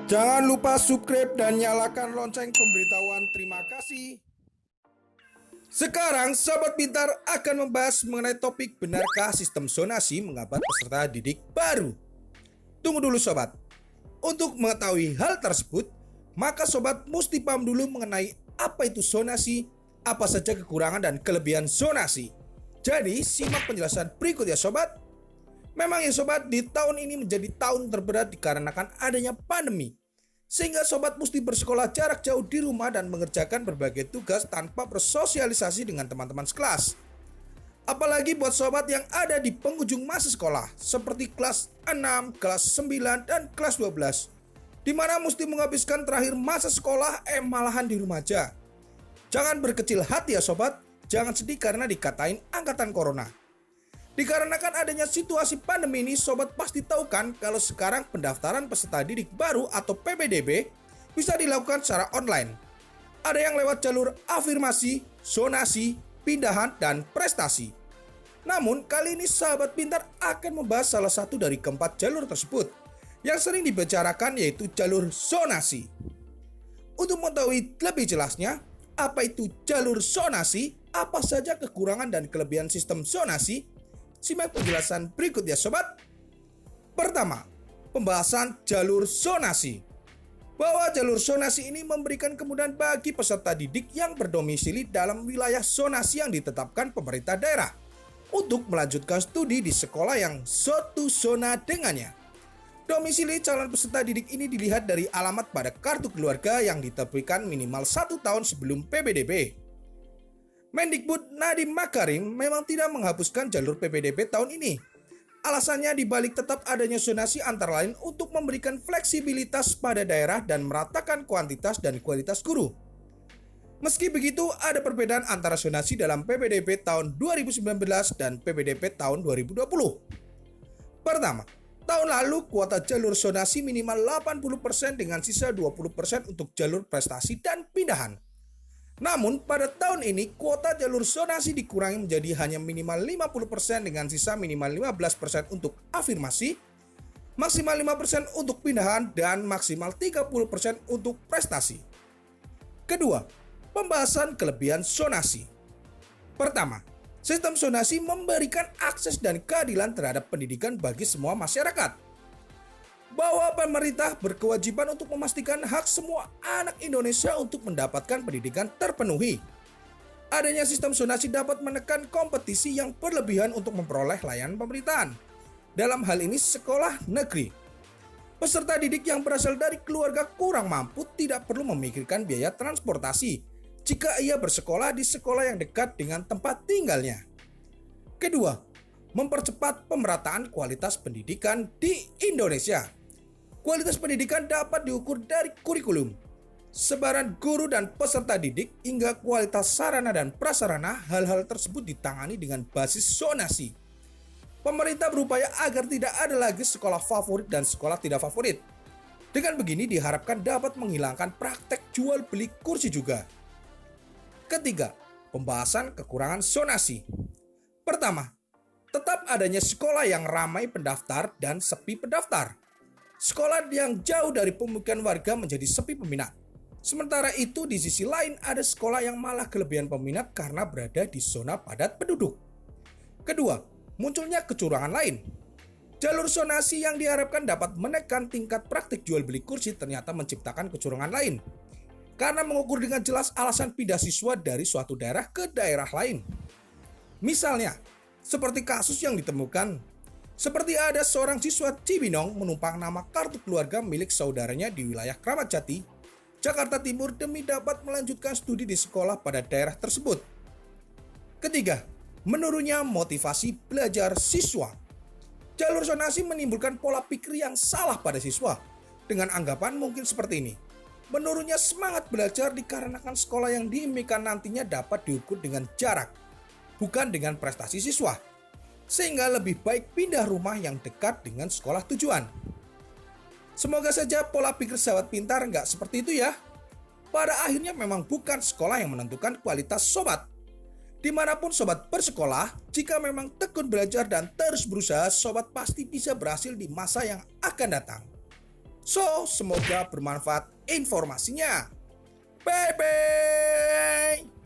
Jangan lupa subscribe dan nyalakan lonceng pemberitahuan. Terima kasih. Sekarang Sobat Pintar akan membahas mengenai topik benarkah sistem zonasi menghambat peserta didik baru. Tunggu dulu Sobat. Untuk mengetahui hal tersebut, maka Sobat mesti paham dulu mengenai apa itu zonasi, apa saja kekurangan dan kelebihan zonasi. Jadi simak penjelasan berikut ya Sobat. Memang ya Sobat, di tahun ini menjadi tahun terberat dikarenakan adanya pandemi. Sehingga Sobat mesti bersekolah jarak jauh di rumah dan mengerjakan berbagai tugas tanpa bersosialisasi dengan teman-teman sekelas. Apalagi buat Sobat yang ada di penghujung masa sekolah, seperti kelas 6, kelas 9, dan kelas 12. Di mana mesti menghabiskan terakhir masa sekolah malahan di rumah aja. Jangan berkecil hati ya Sobat, jangan sedih karena dikatain angkatan corona. Dikarenakan adanya situasi pandemi ini, Sobat pasti tahu kan kalau sekarang pendaftaran peserta didik baru atau PPDB bisa dilakukan secara online. Ada yang lewat jalur afirmasi, zonasi, pindahan, dan prestasi. Namun kali ini Sahabat Pintar akan membahas salah satu dari keempat jalur tersebut yang sering dibicarakan, yaitu jalur zonasi. Untuk mengetahui lebih jelasnya, apa itu jalur zonasi, apa saja kekurangan dan kelebihan sistem zonasi, simak penjelasan berikut ya Sobat. Pertama, pembahasan jalur zonasi. Bahwa jalur zonasi ini memberikan kemudahan bagi peserta didik yang berdomisili dalam wilayah zonasi yang ditetapkan pemerintah daerah untuk melanjutkan studi di sekolah yang suatu zona dengannya. Domisili calon peserta didik ini dilihat dari alamat pada kartu keluarga yang diterbitkan minimal 1 tahun sebelum PPDB. Mendikbud Nadiem Makarim memang tidak menghapuskan jalur PPDB tahun ini. Alasannya dibalik tetap adanya zonasi antara lain untuk memberikan fleksibilitas pada daerah dan meratakan kuantitas dan kualitas guru. Meski begitu, ada perbedaan antara zonasi dalam PPDB tahun 2019 dan PPDB tahun 2020. Pertama, tahun lalu kuota jalur zonasi minimal 80% dengan sisa 20% untuk jalur prestasi dan pindahan. Namun pada tahun ini kuota jalur zonasi dikurangi menjadi hanya minimal 50% dengan sisa minimal 15% untuk afirmasi, maksimal 5% untuk pindahan, dan maksimal 30% untuk prestasi. Kedua, pembahasan kelebihan zonasi. Pertama, sistem zonasi memberikan akses dan keadilan terhadap pendidikan bagi semua masyarakat. Bahwa pemerintah berkewajiban untuk memastikan hak semua anak Indonesia untuk mendapatkan pendidikan terpenuhi. Adanya sistem zonasi dapat menekan kompetisi yang berlebihan untuk memperoleh layanan pemerintahan. Dalam hal ini sekolah negeri. Peserta didik yang berasal dari keluarga kurang mampu tidak perlu memikirkan biaya transportasi jika ia bersekolah di sekolah yang dekat dengan tempat tinggalnya. Kedua, mempercepat pemerataan kualitas pendidikan di Indonesia. Kualitas pendidikan dapat diukur dari kurikulum, sebaran guru dan peserta didik, hingga kualitas sarana dan prasarana. Hal-hal tersebut ditangani dengan basis zonasi. Pemerintah berupaya agar tidak ada lagi sekolah favorit dan sekolah tidak favorit. Dengan begini diharapkan dapat menghilangkan praktek jual beli kursi juga. Ketiga, pembahasan kekurangan zonasi. Pertama, tetap adanya sekolah yang ramai pendaftar dan sepi pendaftar. Sekolah yang jauh dari pemukiman warga menjadi sepi peminat. Sementara itu di sisi lain ada sekolah yang malah kelebihan peminat karena berada di zona padat penduduk. Kedua, munculnya kecurangan lain. Jalur zonasi yang diharapkan dapat menekan tingkat praktik jual beli kursi ternyata menciptakan kecurangan lain. Karena mengukur dengan jelas alasan pindah siswa dari suatu daerah ke daerah lain. Misalnya, seperti kasus yang ditemukan, seperti ada seorang siswa Cibinong menumpang nama kartu keluarga milik saudaranya di wilayah Kramat Jati, Jakarta Timur demi dapat melanjutkan studi di sekolah pada daerah tersebut. Ketiga, menurunnya motivasi belajar siswa. Jalur zonasi menimbulkan pola pikir yang salah pada siswa dengan anggapan mungkin seperti ini. Menurunnya semangat belajar dikarenakan sekolah yang diimpikan nantinya dapat diukur dengan jarak, bukan dengan prestasi siswa. Sehingga lebih baik pindah rumah yang dekat dengan sekolah tujuan. Semoga saja pola pikir Sahabat Pintar nggak seperti itu ya. Pada akhirnya memang bukan sekolah yang menentukan kualitas Sobat. Dimanapun Sobat bersekolah, jika memang tekun belajar dan terus berusaha, Sobat pasti bisa berhasil di masa yang akan datang. So, semoga bermanfaat informasinya. Bye-bye.